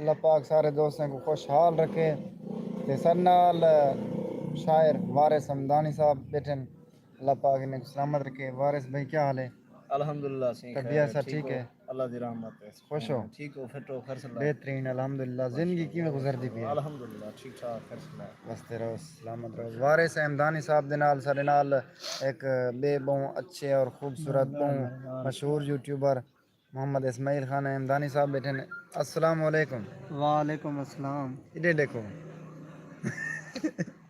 अल्लाह पाक सारे दोस्तों को खुशहाल रखे। ते सर नाल शायर वारिस हमदानी साहब बैठे न, अल्लाह पाक इन्हें सलामत रखे। वारिस भाई क्या हाल है? अल्हम्दुलिल्लाह सही खैर तबीयत है, सब ठीक ठीक हो? है? अल्लाह दी रहमत है, खुश हो? ठीक हो, फिट हो, खैर बेहतरीन अल्हम्दुलिल्लाह। जिंदगी किवें गुजरदी पई है? अल्हम्दुलिल्लाह ठीक ठाक खैर। बसते रहो, सलामत रहो। वारिस हमदानी साहब दे नाल साडे नाल एक बेबहुं अच्छे और खूबसूरत बहुं मशहूर यूट्यूबर मोहम्मद इस्माइल खान हमदानी साहब बैठे हैं। अस्सलाम वालेकुम। वालेकुम अस्सलाम। इधर देखो।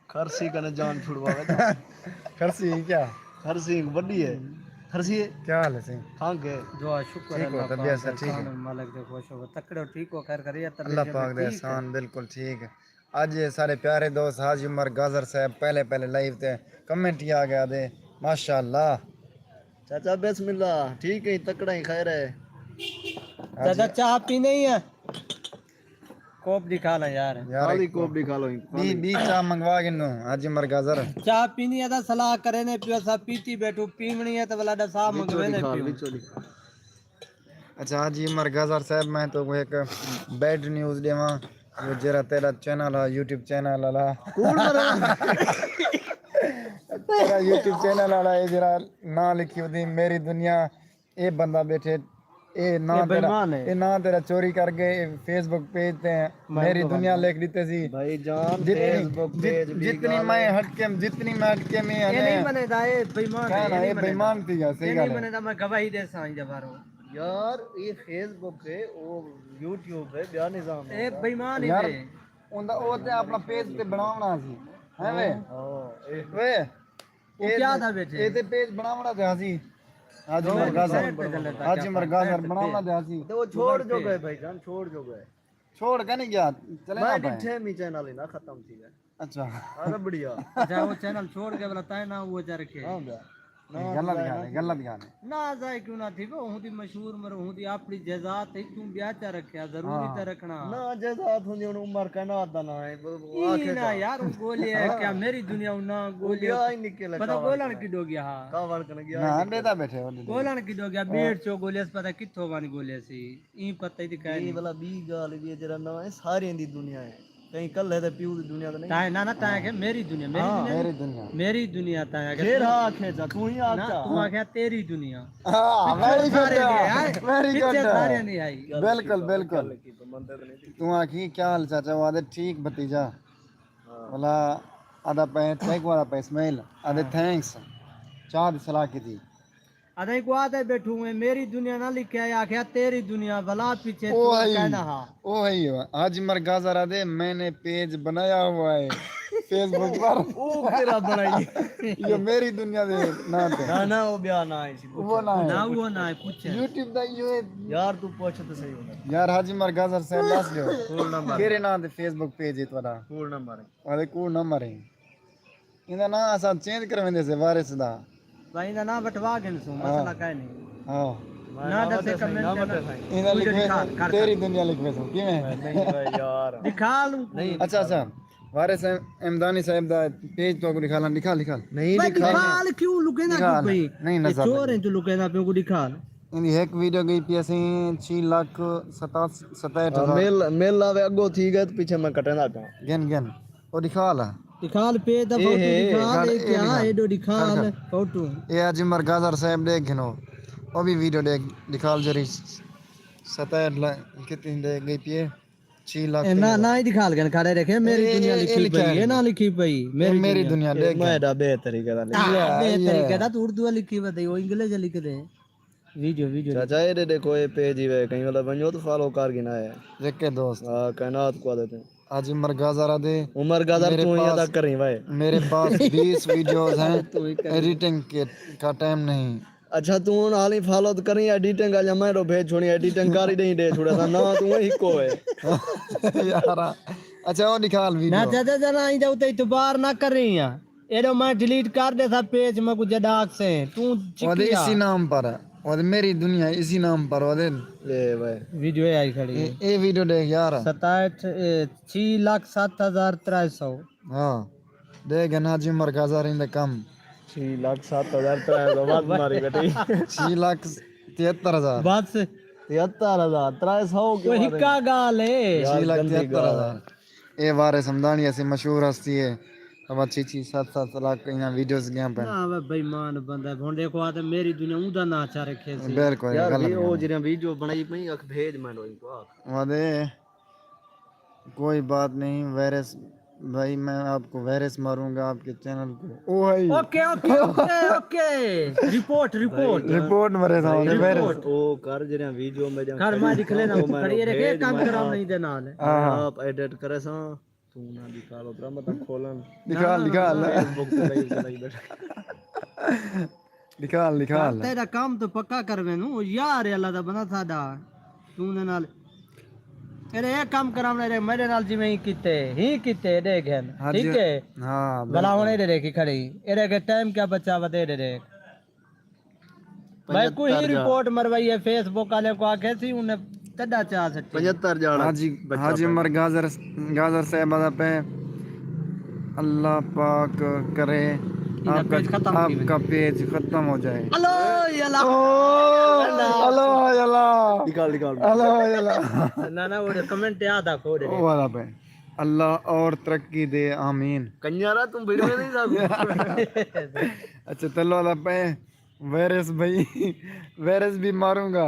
खरसी कने जान छुड़वावे तो खरसी क्या? खरसी बड़ी है, खरसी क्या हाल है सिंह? खां के दुआ शुक्र ठीक हो? अल्लाह तबीयत पाक सब दा, ठीक है? खान मालिक दे खुश हो तकड़ो ठीक हो, खैर करिए अल्लाह तबीयत पाक शबीयत दे ठीक है। एहसान, बिल्कुल ठीक है। अज सारे प्यारे दोस्त हाजी उमर गाजर साहब पहले पहले लाइव थे, कमेंट ही आ गया दे माशाअल्लाह। चाचा बिस्मिल्लाह, ठीक है, तकड़ा ही खैर है। चाचा चाह पी नहीं है? कोप दिखा ला यार। यार खाली एक कोप दिखा लो बी चाह मंगवा गिनो हाजी उमर गाजर। चाह पीनी है तो सलाह करे ने पियो, सा पीती बैठू, पीवनी है तो वाला दा साहब मंगवे ने पियो। अच्छा हाजी उमर गाजर साहब, मैं तो एक बैड न्यूज़ देवा। वो जरा तेरा चैनल है यूट्यूब चैनल वाला कूड़ मरा तेरा यूट्यूब चैनल वाला है जरा ना लिखी होती मेरी दुनिया। ये बंदा बैठे ये ना ये तेरा बेईमान है। ये ना तेरा चोरी करके फेसबुक पेज पे मेरी दुनिया लिख देते सी। भाई जान जितनी फेसबुक पेज भी जितनी गाल मैं है। जितनी मैं हटके में ये हने नहीं बनेगा, ये बेईमान है, कहना ये ये नहीं बनेगा। बेईमान थी क्या? सही ये गल नहीं है। बनेगा, मैं गवाही दे साईं जबारो। यार ये फेसबुक है, वो यूट्यूब है, ब्याह निजाम ए बेईमान ही यार वे। उनदा ਉਹ ਤੇ ਆਪਣਾ ਪੇਜ ਤੇ ਬਣਾਉਣਾ ਸੀ ਹੈ ਵੇ ਵੇ वो क्या था बेटे? ਇਹ ਤੇ ਪੇਜ ਬਣਾਉਣਾ ਤੇ ਸੀ ਅੱਜ तो ਮਰਗਾ ਸਰ साइड पे चल लेता, ਅੱਜ क्या मरगा साइड सर पे ਬਣਾਉਣਾ पे। ਤੇ ਸੀ तो वो छोड़ जो गए भाईजान, छोड़ जो गए। छोड़ के नहीं गया चले ना मैं पाए। डिठे मी चैनल ही ना खत्म थी गए। अच्छा अरे बढ़िया। अच्छा वो चैनल छोड़ के बोला है ना वो जा रखे हां बे गलत गाने गलत गाने ना जाए क्यों ना थी वो हूं दी मशहूर मर हूं दी अपनी जजात है, तू ब्याह चा रखया जरूरी हाँ। तो रखना ना जजात हुंदी उन उमर का ना दा ना है ई आखे ना यार वो गोली है क्या मेरी दुनिया ना गोली गया ही निकल पता गोलन की डो गया। हां कावड़ कन गया ना बेटा बैठे हो गोलन की डो गया बेट चो गोली पता किथों वाली गोली सी ई पता ही दिखाई ये नहीं वाला बी गाल भी जरा ना है सारी दी दुनिया है, कहीं कल है तो प्यू दी दुनिया तो नहीं। ताए ना ना ताए के मेरी दुनिया मेरी दुनिया मेरी दुनिया ताए के घेर आखे जा तू ही ना आचा तू आ गया तेरी दुनिया हाँ वेरी गुड वेरी पीछे सारे गुड नहीं आई। बिल्कुल बिल्कुल तू आखी क्या हाल चाचा वादे ठीक भतीजा बोला आधा पे थैंक वाला पे इस्माइल आधे थैंक्स चाह दी सलाह की थी अरे को आते बैठू है मेरी दुनिया ना लिखे आख्या तेरी दुनिया भला पीछे ओ तू भाई कहना। हाँ ओ भाई आज मरगा जरा दे मैंने पेज बनाया हुआ है फेसबुक पर ओ तेरा बनाई ये मेरी दुनिया दे ना पे ना ना वो ब्याह ना है वो ना ना है वो ना है पूछे यूट्यूब दा ये यार तू पूछ तो सही होना। यार हाजी मरगा जर से लास लियो कूल नंबर केरे ना दे फेसबुक पेज है तुम्हारा कूल नंबर है वाले कूड़ नंबर है इनका ना असा चेंज करवेंदे से वारिस दा भाई ना ना बटवा के सो मसला काहे नहीं हां ना दसे कमेंट करना इना लिखवे तेरी दुनिया लिखवे सो किवें नहीं भाई यार दिखा लूं नहीं अच्छा अच्छा वारिस एमदानी साहब दा पेज तो लिखा लिखा नहीं भाई लिखा दिखा क्यों लुके ना क्यों भाई नहीं ये नजर चोर है तू लुके ना पे को दिखा इनकी एक वीडियो गई पी असी 6,67,000 मेल मेल लावे अगो थी गए तो पीछे मैं कटे ना का गन गन वो दिखा ला दिखा पे दा फोटो दिखा ले क्या है दो दिखा ले फोटो ये आज मरगाजर साहब देख गिनो वो भी वीडियो देख दिखा जरी 67 कितनी दे गई पी 6 लाख ना ना ही दिखा ले खड़े रखे मेरी दुनिया लिखी पई है ना लिखी पई मेरी दुनिया देख मैं दा बेहतरी करा बेहतरी कहता तू उर्दू लिखी बताई वो इंग्लिश लिख दे वीडियो वीडियो चाचा ये देखो ये पेज ही है कहीं वाला बनो तो फॉलो कर गिना है देख के दोस्त हां कायनात को देते हैं आज मरगाजरा दे उमर गाजर तू ही अदा करी भाई मेरे पास 20 वीडियोस हैं एडिटिंग के का टाइम नहीं। अच्छा तू हाल ही फॉलो तो करी एडिटिंग आ मैं तो भेज छोड़ी एडिटिंग कर ही नहीं दे छोड़ा था ना तू ही को है यार अच्छा वो निकाल ना वीडियो चाचा जना आई जाऊ ते इतबार ना कर रही है एरो मैं डिलीट कर दे था पेज में कुछ डाक से तू और इसी नाम पर और मेरी दुनिया इसी नाम पर और ले भाई वीडियो आई खड़ी है ये वीडियो देख यार 6,07,300 हाँ देख नाजी मरगाजर इन द कम 6,07,000 तो बात मारी बेटी 6,73,000 बस 73,000 300 कोई हिक्का गाल है 6,73,000 ये वारिस हमदानी ऐसी मशहूर हस्ती है अब अच्छी 7-7 लाख इना वीडियोस गया पे ना वे बेईमान बंदा है। हुन देखो आते मेरी दुनिया उदा ना चा रखे सी बिल्कुल यार गलत भी ओ जिने वीडियो बनाई पई अख भेज मैं को वादे कोई बात नहीं वायरस भाई मैं आपको वायरस मारूंगा आपके चैनल को ओ भाई okay okay okay okay report report report मरे था वायरस ओ कर जिने वीडियो में जा कर मा दिख लेना खड़ी रे के काम कराम नहीं दे नाल आप एडिट करे सा तू ना निकालो पर मत खोलन निकाल फेसबुक पे लाइव चलाई बैठा निकाल तेरा काम तो पक्का करवे नु यार अल्लाह दा बना साडा तू ने नाल अरे एक काम करावने रे मेरे नाल जिਵੇਂ ही कीते देखन ठीक है हां भला होने दे की खड़ी एरे के टाइम क्या बचा बते दे भाई कोई ही रिपोर्ट मरवाई है फेसबुक वाले को आके थी उन्हें तड़ा चा सकती 75 जाना हाजी उमर गाजर साहब पे अल्लाह पाक करे आपका पेज खत्म हो जाए हेलो यला हेलो निकाल हेलो ना ना वो कमेंट याद आखो रे ओ वाला पे अल्लाह और तरक्की दे आमीन कन्यारा तुम वीडियो में नहीं जाओ अच्छा तल्लो वाला पे वायरस भाई वायरस भी मारूंगा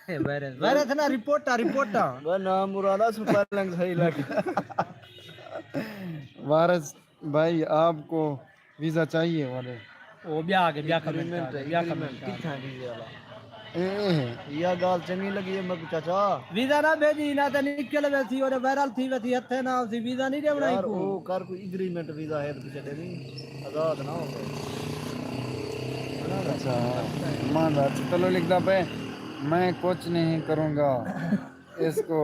वायरस ना रिपोर्टा वो नाम मुरादा सुपर लंग सही लगे वायरस भाई आपको वीजा चाहिए वाले ओ ब्याह कमेंट किथा वीजा वाला या गाल चंगी लगी है मग चाचा वीजा ना भेजी ना तो निकल वैसी और वायरल थी वैसी हथे ना उसी वीजा नहीं देवना यार ओ कर कोई एग्रीमेंट वीजा है तो पीछे नहीं आजाद ना हो अच्छा मान रहा चलो लिखता पे मैं कुछ नहीं करूँगा इसको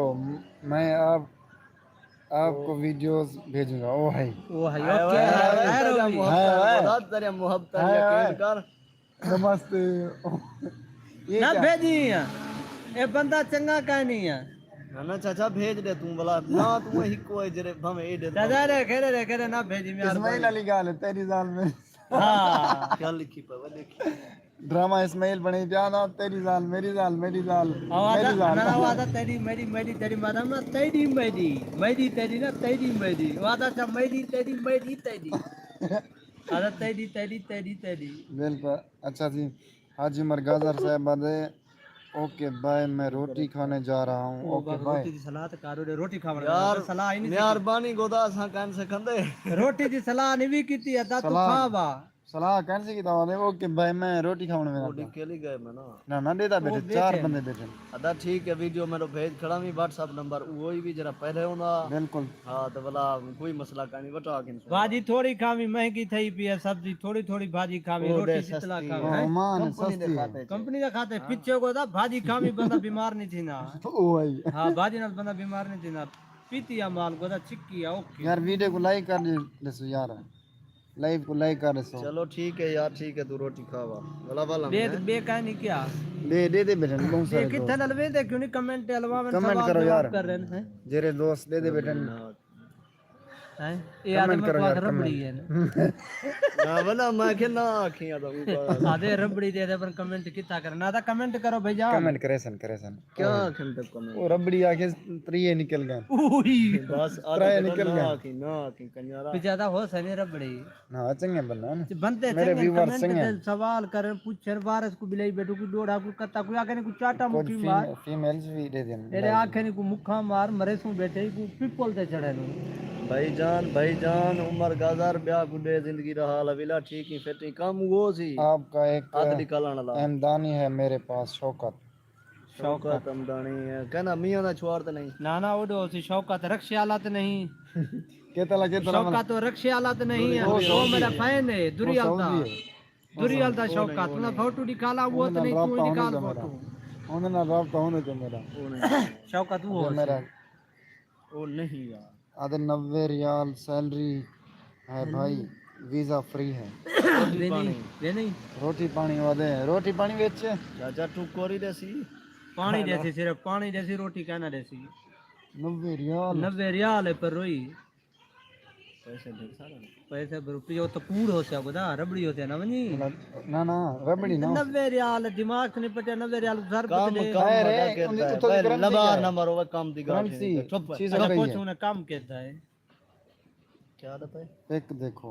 मैं आपको वीडियोस भेजूंगा ओ भाई मोहब्बत तेरे मोहब्बत यकीन कर नमस्ते ना भेजी ये बंदा चंगा का नहीं है ना चाचा भेज दे तू भला ना तू ही कोई जरे भमे ए दे चाचा रे खेरे ना भेजी मैं इस्माइल अली गाल है तेरी जाल में हां क्या लिखी पर देखी ड्रामा इस्माइल बने प्यादा तेरी जाल मेरी जाल मेरी जाल ना वादा तेरी मेरी तेरी मादाम ना तेरी मेरी तेरी ना तेरी मेरी वादा चा मेरी तेरी आदा तेरी बिल्कुल अच्छा जी हाजी उमर गाजर साहब बादे ओके बाय मैं रोटी खाने जा रहा हूँ ओके बाय रोटी दी सलाह तो कारो रे रोटी खावण यार सलाह ही नहीं मेहरबानी गोदा असा कान से खंदे रोटी दी सलाह नहीं भी कीती है ता तू खावा सलाह कैसे की दवा दे ओके भाई मैं रोटी खाने में रोटी के लिए गए मैं ना ना देता बेटे 4 बंदे बैठे अदा ठीक है वीडियो मेरो भेज खड़ा मी व्हाट्सएप नंबर वही भी जरा पहले होना बिल्कुल हां तो भला कोई मसला का नहीं बता के भाजी थोड़ी खावी महंगी थई पी है सब्जी थोड़ी भाजी खावी रोटी सितला खावी मान सस्ती है कंपनी का खाते पीछे को था भाजी खावी बंदा बीमार नहीं थी ना ओ भाई हां भाजी नाल बंदा बीमार नहीं थी ना पीती है माल को चिक्की है ओके यार वीडियो को लाइक कर दे यार लाइव को लाइक कर सो चलो ठीक है यार ठीक है तू रोटी खावा भला भला बे का नहीं क्या दे बेटन बहुत सारे कितने ललवे दे क्यों नहीं कमेंट अलवा में कमेंट करो यार कर रहे हैं जेरे दोस्त दे बेटन हैं ये आदमी को रबड़ी है ना भला मैं के ना आखियां तो ऊपर आधे रबड़ी दे दे पर कमेंट कितना करना था कमेंट करो भैया कमेंट करे सन क्या खंड कमेंट वो रबड़ी आके त्रिये निकल गए ओही बस त्रै निकल गया ना की कंजरा पिजादा हो सने रबड़ी ना चंगे बनना ना बनते मेरे चंगे व्यूअर कमेंट चंगे दे सवाल कर पूछर वारस को बिलाई बेटू को डोड़ा को कत्ता को आके को चाटा कुछ मुठी मार फीमेल्स भी दे देन तेरे आंखें को मुखा मार मरे सु बैठे को पिपल ते चढ़े नु भाईजान उमर गाजर ब्याह गुडे जिंदगी रहा लविला ठीक ही फिट काम वो सी आपका एक हाथ निकालने वाला एमदानी है मेरे पास शौकत हमदानी है कहना मियां ना छोड़ तो नहीं ना ओडो सी शौकत रक्षे हालत नहीं केतला शौकत तो रक्षे हालत नहीं है वो मेरा फैन है दुरियालता शौकत ना फोटो निकाला वो तो नहीं तू निकाल फोटो उन्हें ना राब्ता होने तो मेरा शौकत वो मेरा ओ नहीं यार आधे 90 रियाल सैलरी है भाई वीजा फ्री है नहीं रोटी पानी वादे रोटी पानी बेचे चाचा तू कोरी देसी पानी जैसी सिर्फ पानी जैसी रोटी कहना जैसी 90 रियाल 90 रियाल है पर रोई पैसे रुपये तो कूड़ हो सको दा रबड़ी होते ना वनी ना ना रबड़ी ना 90 रियाल दिमाग से नहीं पटे 90 रियाल घर काम पे काम है रे, बड़ा उन्हें करता है तो भाई currency लबा है। ना मारो वो काम दी गाठ करेंसी चुप चीज चलो रही कुछ है। उन्हें काम कहता है क्या रहता है एक देखो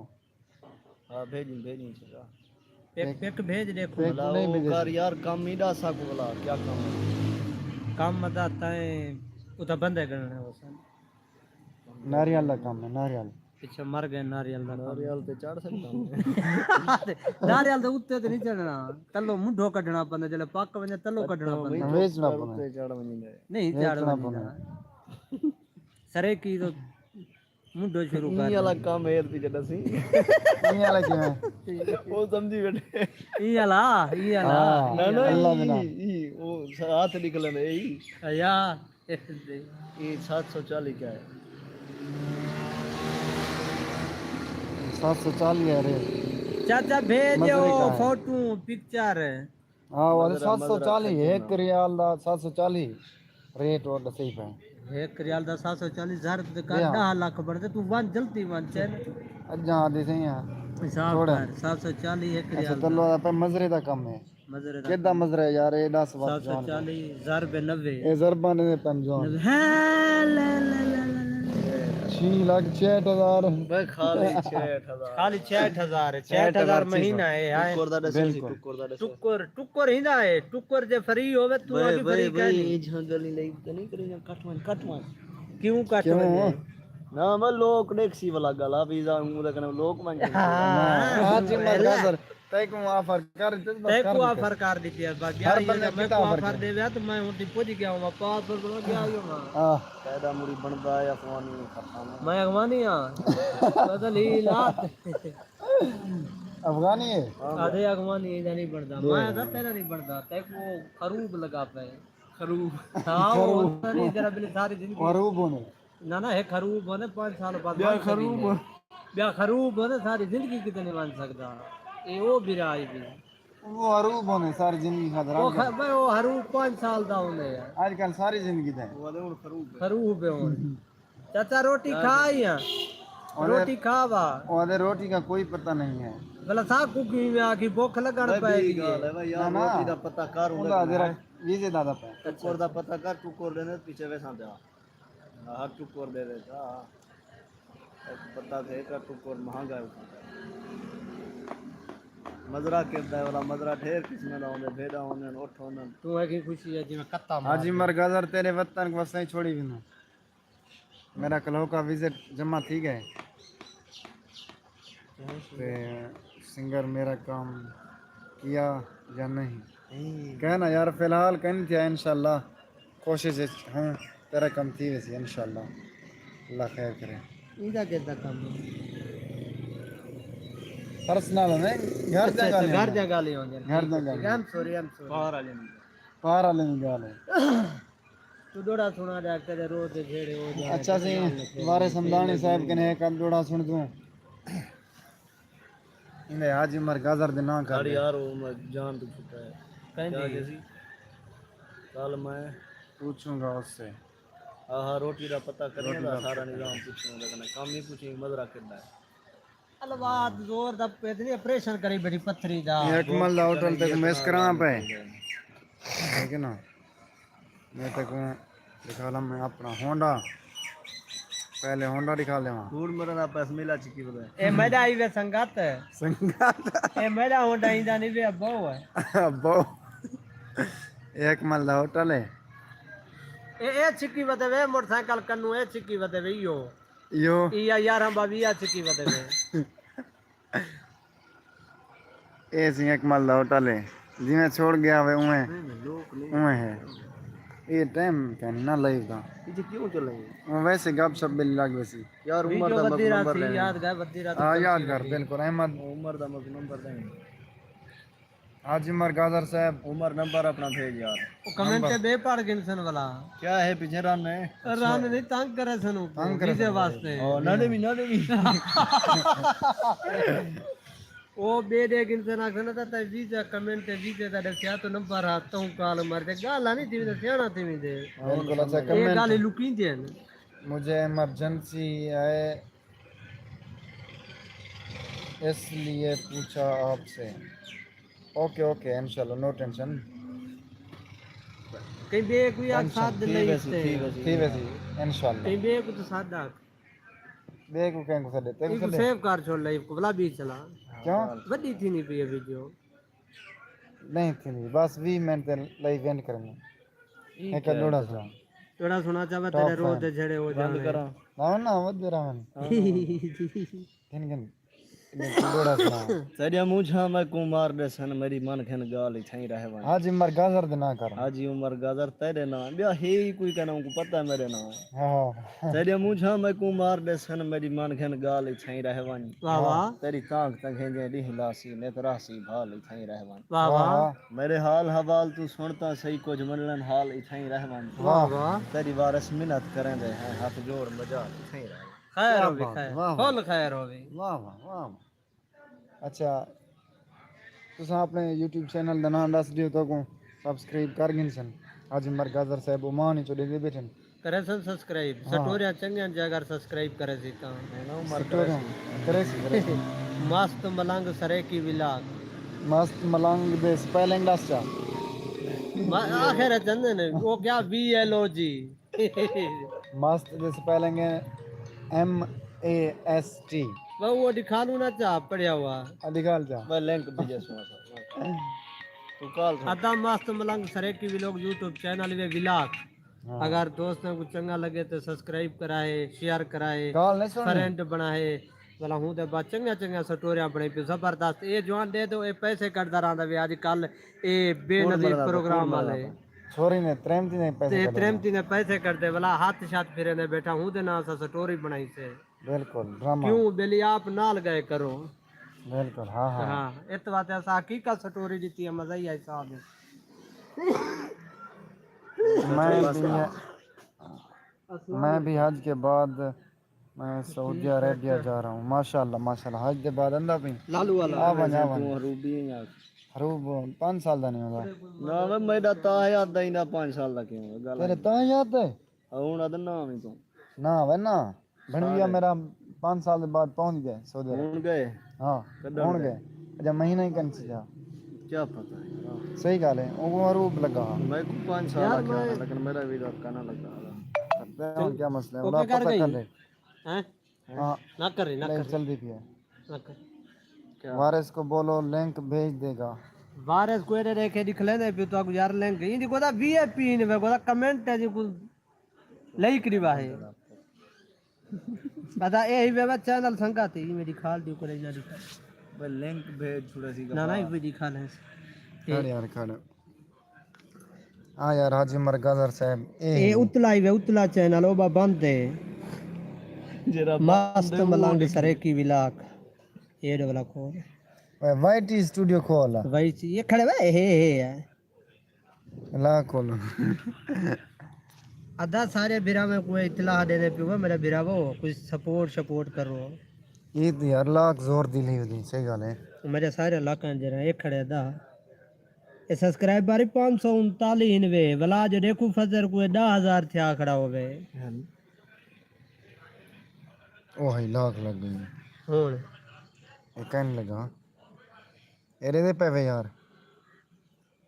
हां भेजी चला एक पेक भेज देखो पेक भला नहीं वो भेजे कर यार काम मीडा सा को भला क्या काम है काम मजा आता है उता बंद है करना वो सन नारियल का काम है नारियल पीछे मर गए नारियल का काम नारियल ते चढ़ सकता नारियल दे उत्ते ते नहीं चढ़ना तलो मुंडो कढना पने जले पक वने तलो कढना पने वेचना पड़े ते चढ़ वनी दे नहीं चढ़ वेचना वनी पड़े सरे की तो मुंडो शुरू कर ये वाला काम है ती जडसी ये वाला क्यों है वो समझी बैठे ई अला हाँ, ना ना अल्लाह बिना ई वो हाथ निकले ने ई या ये 740 क्या है 740 है रे चाचा भेजो मजरे का है। फोटो पिक्चर हाँ वो 740 एक रियाल दा 740 रेट और सही पे एक रियाल दा 740,000 रुपए का 10 लाख बढ़ते तू वन जल्दी वन चल अजा दे सही है हिसाब कर 740 एक अच्छा रियाल तलो पे मजरे दा कम है मजरे दा किदा मजरा है यार ये 10 बात जान 740,000 रुपए 90 ए जरबान ने पंजान हाँ, ला, ला, ला, ला, ला। 6,60,000 भाई खाली 6000 खाली 6000 6000 महीना है यार टुक्कर दा दस टुक्कर दा दस टुक्कर हिंदा है टुक्कर जे फ्री होवे तू आगे फ्री भाई कर ये झंगली नहीं तो नहीं करेगा कटवन क्यों काट क्यों ना मैं लोक देखसी वाला गला वीजा मुरे कने लोक मांगे आज मरगा सर तय को ऑफर कर दे बस तै कर को दे। ऑफर कर दी थी बस हर यार बंदे ये मैं कितना को ऑफर ऑफर दे दिया तो मैं उठी पहुंच गया हूं पास पर गया हूं हाँ पैदा मुड़ी बनदा है अफवानी खाता मैं अगवानी हां बदल ही लात अफगानी है आधे अगवानी इधर नहीं बढ़ता मैं तो तेरा नहीं बढ़ता तै को खरूब लगा पे खरूब हां वो नहीं जरा बिल सारी जिंदगी खरूब होने ना ना है खरूब बने 5 साल बाद ब्याह खरूब बने सारी जिंदगी कितने मान सकता ये वो बिराज भी वो खरूब होने सारी जिंदगी खातर भाई वो हरू 5 साल दा होने यार आजकल सारी जिंदगी थे खरूब है वो चाचा रोटी खाई है रोटी खावा और रोटी का कोई पता नहीं है भला सा कुकी में आकी भूख लगन पाएगी भाई यार रोटी दा पता कर उनका जरा वीजे दादा पे टुक्कर दा पता कर टुक्कर देने पीछे वैसा दे हर टुक्कर दे देता पता थे का टुक्कर महंगा है मजरा के वाला मजरा ढेर किस्म ना होने भेड़ा होने ओठ होने तू है की खुशी है जी मैं कत्ता मार हाजी मरगाजर तेरे वतन को वसई छोड़ी भी ना मेरा कलो का विजिट जमा थी गए ते सिंगर मेरा काम किया या नहीं कहना यार फिलहाल कहनी थी इंशाल्लाह कोशिश हूँ तेरा कम थी वैसे इंशाल्लाह अल्लाह खैर करे इदा केदा काम पर्सनल है घर जगह घर जगह ले होंगे घर जगह आई एम सॉरी बाहर आ लेने पार वाले निकाल है तू डोड़ा सुना दे तेरे रोज दे घेड़े हो जाए अच्छा से तुम्हारे समदानी साहब के ने एक जोड़ा सुन दूं इन्हें हाजी मरगाजर दे ना कर गाड़ी यार वो मैं जान तो चुका है क्या कहंदी जैसी कल मैं पूछूंगा उससे हाँ रोटी का पता करेगा सारा निजाम पूछूंगा लेकिन काम ही पूछेंगे मजरा कितना है अलवाद जोर दा पे इतनी ऑपरेशन करी बड़ी पत्थरी दा एक मल होटल तक मैस करा पे ठीक है ना मैं तक दिखा ला मैं अपना होंडा पहले होंडा दिखा ले वहाँ फूड मेरा ना पैस मिला चिकी बोले ए मैदा आई वे संगत संगात ए मैदा होंडा इंदा नहीं वे अब्बो है बहु एक मल होटल है ए चिक्की बते वे मोटरसाइकिल कन्नू ए चिक्की बते वे यो यो या यार हम बाबी या चिक्की बते वे ए सिंह एक मल होटल है जिन्हें छोड़ गया वे उहे उहे है ये टाइम कहनी ना लाइव दा पीछे क्यों चल रही है वो वैसे गपशप भी लग वैसी यार उमर वीडियो दा बद्दी रात नंबर थी याद गए बद्दी रात हाँ याद कर बिल्कुल अहमद उमर दा नंबर देंगे हाजी मरगाजर साहब उमर नंबर अपना भेज यार वो कमेंट पे बे पड़ गिनसन वाला क्या है पीछे रन है रान नहीं तंग करे सनु वीजे वास्ते ना दे भी ओ बे दे गिनसन आखना ता वीजा कमेंट वीजे दा क्या तो नंबर आ तू काल मार दे गाला नहीं थी तो सियाना थी दे बिल्कुल अच्छा ये कमेंट गाली लुकी दे मुझे इमरजेंसी है इसलिए पूछा आपसे। ओके ओके इंशाल्लाह, नो टेंशन। कहीं बे कोई आग साथ दे ठीक नहीं है इतने ठीक है ठीक है जी इंशाल्लाह। कहीं बे को तो साथ दाग देखो क्या को सदे ते इनको सदे सेव कर छोड़ ले को भला भी चला क्यों बड़ी थी नहीं पी वीडियो नहीं थी नहीं, बस 20 मिनट ते लाइव एंड करेंगे एक लोड़ा सा थोड़ा सुना चाहे टॉप तेरे रोज फैन दे झड़े हो बंद जाने करा ना ना वध रहन किन किन लोड़ा सा सरिया मुझा मैं कुमार दसन मेरी मन खन गाल छई रहे वन आज मर गाजर दे ना कर। हाजी उमर गाजर तेरे ना बिया हे ही कोई कहना को पता है मेरे ना हां सरिया मुझा मैं कुमार दसन मेरी मन खन गाल छई रहे वन वाह वाह तेरी तांग तंगे जे दी हिलासी ने तरासी भाल छई रहे वन वाह वाह वाह वाह मेरे हाल हवाल तू सुनता सही कुछ मनलन हाल छई रहे वन वाह वाह तेरी वारस मिन्नत करें दे हैं हाथ जोड़ मजा छई रहे खैर क्या हो भी बात, खैर वाह, वाह। फुल खैर हो भी वाह वाह वाह। अच्छा तुसा अपने YouTube चैनल दा नाम दस दियो तो को सब्सक्राइब कर गिन सन। आज मर गाजर साहब ओमान ही चले बैठन करे सन सब्सक्राइब सटोरिया चंगे जगह सब्सक्राइब करे सी ता ना उमर स्टोरी करे सी मस्त मलंग सरे की विलाग मस्त मलंग दे स्पेलिंग दस चा आखिर चंदे ने वो क्या BLOG मस्त दे स्पेलिंग है MAST वो दिखा लू ना चाह पड़िया हुआ अधिकाल चा मैं लिंक भेजे सुना तू कॉल अदा मस्त मलंग सरे की विलोग YouTube चैनल में विलाग हाँ। अगर दोस्तों को चंगा लगे तो सब्सक्राइब कराए शेयर कराए कॉल नहीं सुन फ्रेंड बनाए भला हूं ते बाद चंगा चंगा स्टोरियां बने पे जबरदस्त ये जवान दे दो ये पैसे कटदा रहंदा वे आजकल ये बेनजीर प्रोग्राम वाले छोरी ने त्रेमती ने पैसे ते कर प्रेमती ने पैसे करते भला हाथ शात फिरे ने बैठा हूं ते ना सा स्टोरी बनाई से बिल्कुल ड्रामा क्यों बेली आप नाल गए करो बिल्कुल हाँ हाँ हाँ इत बात ऐसा हकीकत स्टोरी दी थी मजा ही आई साहब मैं भी हज के बाद मैं सऊदी अरेबिया जा रहा हूँ माशाल्लाह हज के बाद अंदा भी लालू वाला आ वन आ वन तू रूबी है यार हरूब 5 साल दा नहीं होगा ना वे मेरा ता याद ही ना 5 साल दा क्यों गल तेरे ता याद है ਹੁਣ ਅਦ ਨਾ ਵੀ ਤੂੰ ना वे ना भणविया मेरा 5 साल के बाद पहुंच गए सऊदी अरब ਹੁਣ गए हाँ पहुंच गए अच्छा महीना ही कन से जा क्या पता है सही गल है वो हरूब लगा मैं को 5 साल का था लेकिन मेरा भी धक्का ना लगा करते हैं क्या मसला है ओके उड़ा कर पता गई? कर ले हैं हाँ ना कर रही ना लाइव कर चल रही है ना कर क्या वारिस को बोलो लिंक भेज देगा वायरस कोई रे रेखे दिख ले पे तो यार लेंगे इंदी कोदा VIP ने कोदा कमेंट है जी को लई करीबा है पता ए ही वे चैनल संगा थी मेरी खाल दी को ना दिखा मैं लिंक भेज थोड़ा सी ना ना भी दिखा ले खड़ यार खड़ हाँ यार हाजी उमर गाजर साहब ए उतला ही वे उतला चैनल ओ बा बंद है जरा मस्त मलंग सरे की विलाक ये वाला खोल वाईटी स्टूडियो खोल भाई ये खड़े वे हे है ला खोल आधा सारे बिरा में कोई इतला देने पे हुआ मेरा बिरा वो कुछ सपोर्ट करो ये तो यार लाख जोर दी ली होती सही गल है मेरे सारे इलाके जरा एक खड़े दा ये सब्सक्राइबर 539 भला जो देखो फजर को 10,000 थिया खड़ा हो गए ओ हाई लाख लग गई हुन ये कहने लगा एरे दे पे वे यार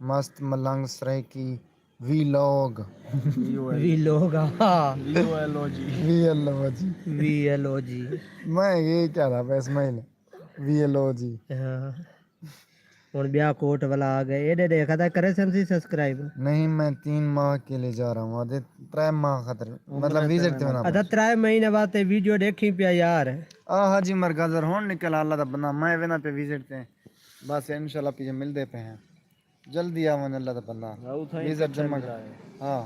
मस्त मलंग सराय की वीलॉग वी लोग हाँ वीओएलओजी VLOG मैं ये क्या था बस मैं वीएलओजी हाँ हुन ब्याह कोट वाला आ गए ये देखा था करे सी सब्सक्राइब नहीं मैं 3 माह के लिए जा रहा हूँ आधे 3 माह खतर मतलब विजिट ते अदा 3 महीने बाद ते वीडियो देखी पिया यार आ हाजी उमर गाजर होन निकल अल्लाह दा बंदा मैं वेना पे विजिट ते बस इंशाल्लाह पीछे मिलदे पे हैं जल्दी आवन अल्लाह दा बंदा विजिट जमा कर हां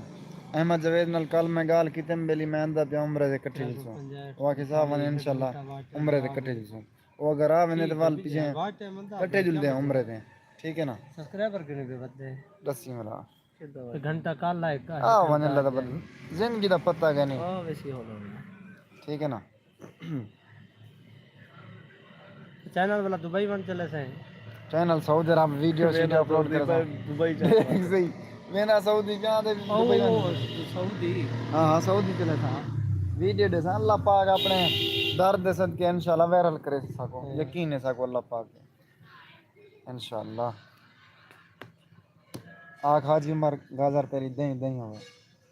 अहमद जवेद नाल कल मैं गाल कीते बेली मैं अंदा पे उम्र दे इकट्ठे दिसो वो के साहब ने इंशाल्लाह उम्र दे इकट्ठे दिसो वो अगर आ वने ते वाल पीछे इकट्ठे जुलदे हैं उम्र दे ठीक है ना सब्सक्राइबर किने पे बदे दसी मेरा घंटा काल लायक का आ वन अल्लाह दा बंदा जिंदगी दा पता गै नहीं ओ वैसी हो ठीक है ना चैनल वाला दुबई वन चले से चैनल सऊदी अरब वीडियो अपलोड कर दुबई सही मैं ना सऊदी जहां दे दुबई सऊदी हाँ हाँ सऊदी चले था वीडियो दे अल्लाह पाक अपने दर्द दे सदके इंशाल्लाह वायरल करे सको यकीन है सको अल्लाह पाक इंशाल्लाह आख हाजी उमर गाजर तेरी दही दही होवे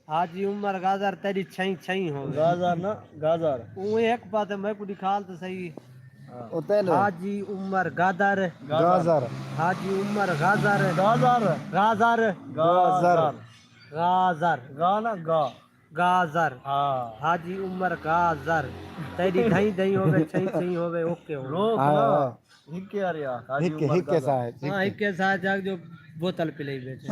हाजी उमर गाजर तेरी छई छई हो गाजर ना गाजर वो एक बात है मैं को दिखाल तो सही ओ तेल हाजी उमर गाजर गाजर हाजी उमर गाजर गाजर गाजर गाजर गाजर गा ना गा गाजर हाँ हाजी उमर गाजर तेरी दही दही होवे छई छई होवे ओके हो रोक हाँ, ना हाँ। हिक्के आ रहा हाजी हिक्के उमर हिक्के गाजर। सा है हाँ एक के साथ जाग जो बोतल पिलाई बेचे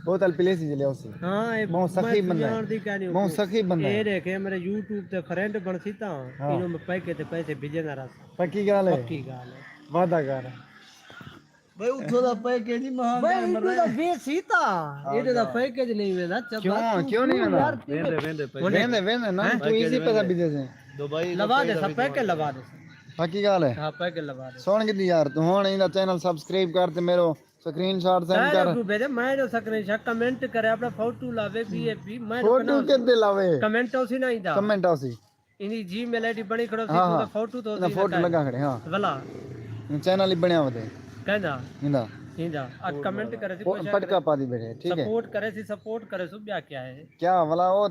बोतल पिले सी जले उसी हाँ ये बहुत सखी मैं बंदा है। जानती क्या नहीं बहुत सखी बंदा ये है देखे मेरे YouTube ते फ्रेंड बन सीता हाँ। इनो में पैके ते पैसे भेजे ना रहा पक्की गल है पक्की गाल है वादा कर भाई उठो दा पैकेज ही महान भाई इनो दा बेसीता ये दा पैकेज नहीं वेदा क्यों नहीं वेंदा? वेंदे वेंदे वेंदे वेंदे ना तू इसी पैसा बिजे से दुबई लगा दे सब पैके लगा दे पक्की गल है हाँ पैके लगा दे सुन के यार तू हुन इंदा चैनल सब्सक्राइब कर ते मेरो स्क्रीनशॉट सेंड कर तू भेजे मैं जो स्क्रीनशॉट कमेंट करे अपना फोटो लावे बीएपी मैं फोटो के दे लावे कमेंट उसी नहीं दा कमेंट आसी इनी जीमेल आईडी बनी खड़ो सी हाँ, तू हाँ। फोटो तो ना फोटो लगा खड़े हां भला चैनल ही बनया होते कहना इंदा इंदा आ कमेंट करे सी पटका पा दी बैठे ठीक है सपोर्ट करे सु क्या क्या है क्या वाला वो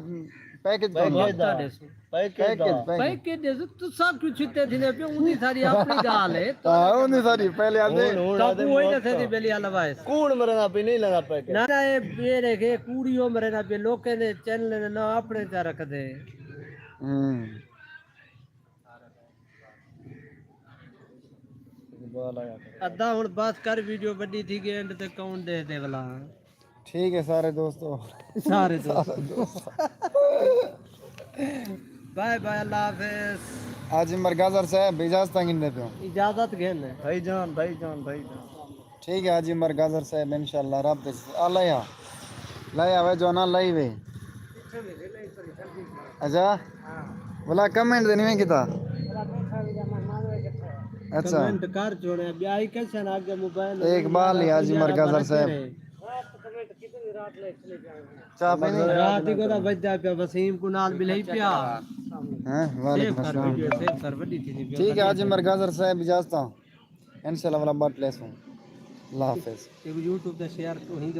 पैकेज तो बता दे सु पैकेज दा पैके दे सु तू सब कुछ छिते थिने पे उनी सारी अपनी गाल है तो हां उन्हें सारी पहले आदे तब वही ना थे बेली अलवाए कौन मरना पे नहीं लगा पैकेज ना ना ये बेरे के कूड़ियों मरे ना पे लोके ने चैनल ने ना अपने चा रख दे अद्धा हुन बात कर वीडियो बड़ी थी के एंड ते कौन दे दे वाला ठीक है सारे दोस्तों सारे दोस्त बाय बाय अल्लाह हाफिज आज मरगाजर साहब इजाजत गिनने पे इजाजत घेन भाईजान ठीक है आज मरगाजर साहब इंशाल्लाह रब दे अल्लाह लाया वे जो ना लाई वे अच्छा बोला कमेंट देनी में किता अच्छा कमेंट कर छोड़े ब्याही कैसे ना आगे मोबाइल एक बार लिया जी मरगाजर साहब चाह पीनी रात को तो बज जा पे वसीम को नाल मिले पिया हैं वालेकुम अस्सलाम वीडियो सेव कर बड़ी थी ठीक है आज मरगाजर साहब इजाजत इंशाल्लाह वाला बात लेसूं अल्लाह हाफिज YouTube पे शेयर तो ही